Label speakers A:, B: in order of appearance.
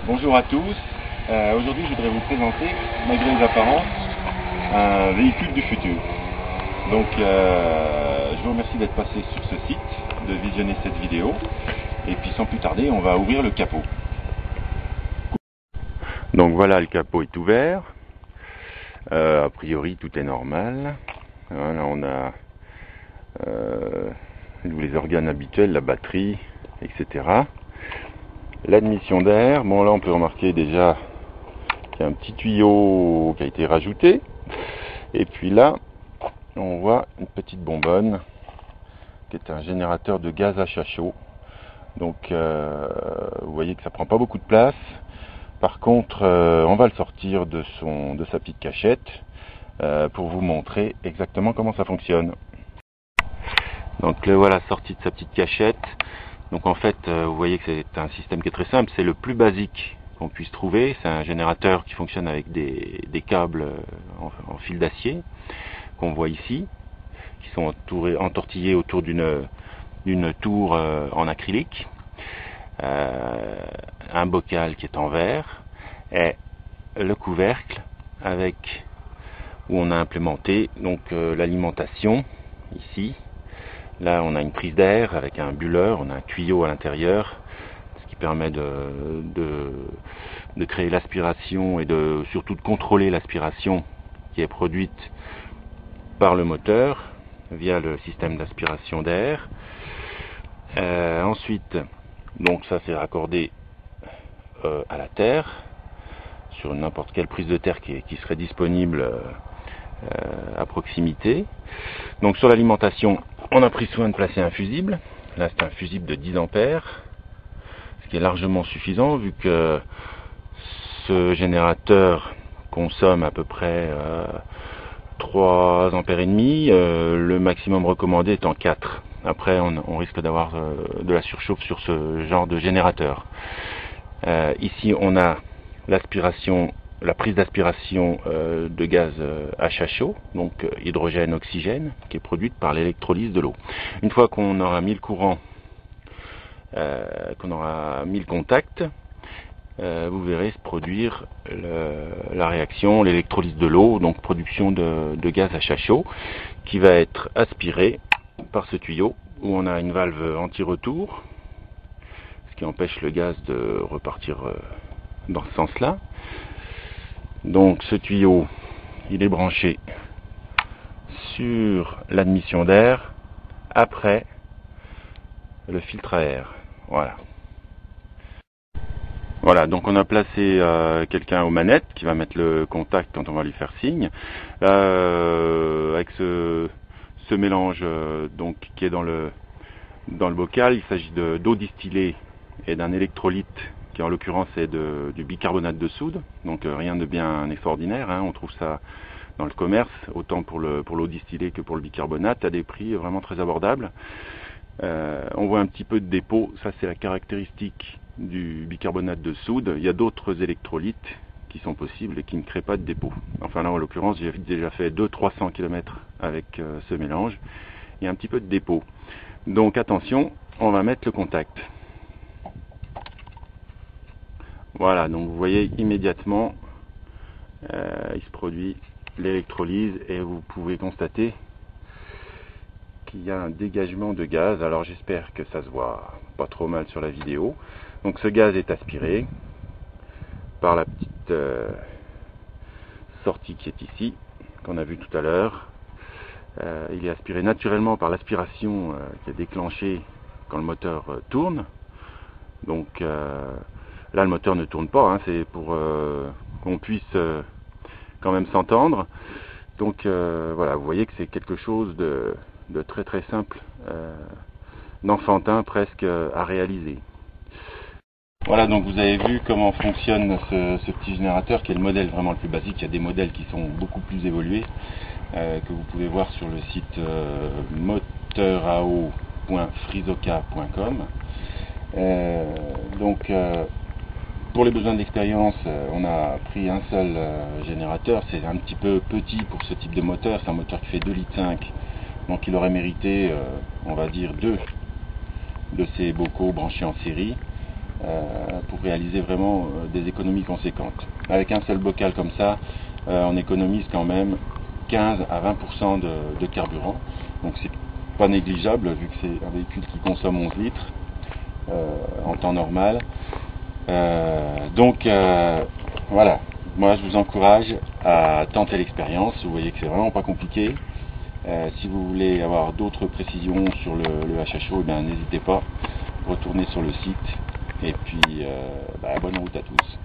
A: Bonjour à tous. Aujourd'hui, je voudrais vous présenter, malgré les apparences, un véhicule du futur. Donc, je vous remercie d'être passé sur ce site, de visionner cette vidéo. Et puis, sans plus tarder, on va ouvrir le capot. Donc voilà, le capot est ouvert. A priori, tout est normal. Voilà, on a les organes habituels, la batterie, etc. L'admission d'air, bon là on peut remarquer déjà qu'il y a un petit tuyau qui a été rajouté. Et puis là, on voit une petite bonbonne qui est un générateur de gaz à chat chaud. Donc vous voyez que ça prend pas beaucoup de place. Par contre, on va le sortir de sa petite cachette pour vous montrer exactement comment ça fonctionne. Donc le voilà sorti de sa petite cachette. Donc en fait, vous voyez que c'est un système qui est très simple, c'est le plus basique qu'on puisse trouver. C'est un générateur qui fonctionne avec des câbles en fil d'acier qu'on voit ici, qui sont entortillés autour d'une tour en acrylique, un bocal qui est en verre et le couvercle avec où on a implémenté donc l'alimentation ici. Là, on a une prise d'air avec un bulleur, on a un tuyau à l'intérieur, ce qui permet de créer l'aspiration et surtout de contrôler l'aspiration qui est produite par le moteur via le système d'aspiration d'air. Ensuite, donc ça c'est raccordé à la terre sur n'importe quelle prise de terre qui serait disponible à proximité. Donc sur l'alimentation, on a pris soin de placer un fusible. Là c'est un fusible de 10 ampères, ce qui est largement suffisant vu que ce générateur consomme à peu près 3 ampères et demi, le maximum recommandé étant 4. Après on risque d'avoir de la surchauffe sur ce genre de générateur. Ici on a la prise d'aspiration de gaz à chat chaud, donc hydrogène-oxygène, qui est produite par l'électrolyse de l'eau. Une fois qu'on aura mis le courant, qu'on aura mis le contact, vous verrez se produire la réaction, l'électrolyse de l'eau, donc production de gaz à chat chaud, qui va être aspiré par ce tuyau, où on a une valve anti-retour, ce qui empêche le gaz de repartir dans ce sens-là. Donc ce tuyau, il est branché sur l'admission d'air après le filtre à air. Voilà, donc on a placé quelqu'un aux manettes qui va mettre le contact quand on va lui faire signe. Avec ce mélange donc qui est dans le bocal, il s'agit d'eau distillée et d'un électrolyte qui en l'occurrence est du bicarbonate de soude, donc rien de bien extraordinaire, hein. On trouve ça dans le commerce, autant pour l'eau distillée que pour le bicarbonate, à des prix vraiment très abordables. On voit un petit peu de dépôt, ça c'est la caractéristique du bicarbonate de soude. Il y a d'autres électrolytes qui sont possibles et qui ne créent pas de dépôt. Enfin là en l'occurrence j'ai déjà fait 200-300 km avec ce mélange, il y a un petit peu de dépôt. Donc attention, on va mettre le contact. Voilà, donc vous voyez immédiatement, il se produit l'électrolyse et vous pouvez constater qu'il y a un dégagement de gaz. Alors j'espère que ça se voit pas trop mal sur la vidéo. Donc ce gaz est aspiré par la petite sortie qui est ici, qu'on a vu tout à l'heure. Il est aspiré naturellement par l'aspiration qui est déclenchée quand le moteur tourne. Donc là le moteur ne tourne pas, hein, c'est pour qu'on puisse quand même s'entendre. Donc voilà, vous voyez que c'est quelque chose de très très simple, d'enfantin presque à réaliser. Voilà, donc vous avez vu comment fonctionne ce petit générateur qui est le modèle vraiment le plus basique. Il y a des modèles qui sont beaucoup plus évolués que vous pouvez voir sur le site moteurao.frisoka.com. Donc pour les besoins d'expérience, on a pris un seul générateur. C'est un petit peu petit pour ce type de moteur. C'est un moteur qui fait 2,5 litres. Donc il aurait mérité, on va dire, 2 de ces bocaux branchés en série. pour réaliser vraiment des économies conséquentes. Avec un seul bocal comme ça, on économise quand même 15 à 20% de carburant, donc c'est pas négligeable vu que c'est un véhicule qui consomme 11 litres en temps normal. Voilà, moi je vous encourage à tenter l'expérience. Vous voyez que c'est vraiment pas compliqué. Si vous voulez avoir d'autres précisions sur le HHO, n'hésitez pas, retournez sur le site et puis bonne route à tous.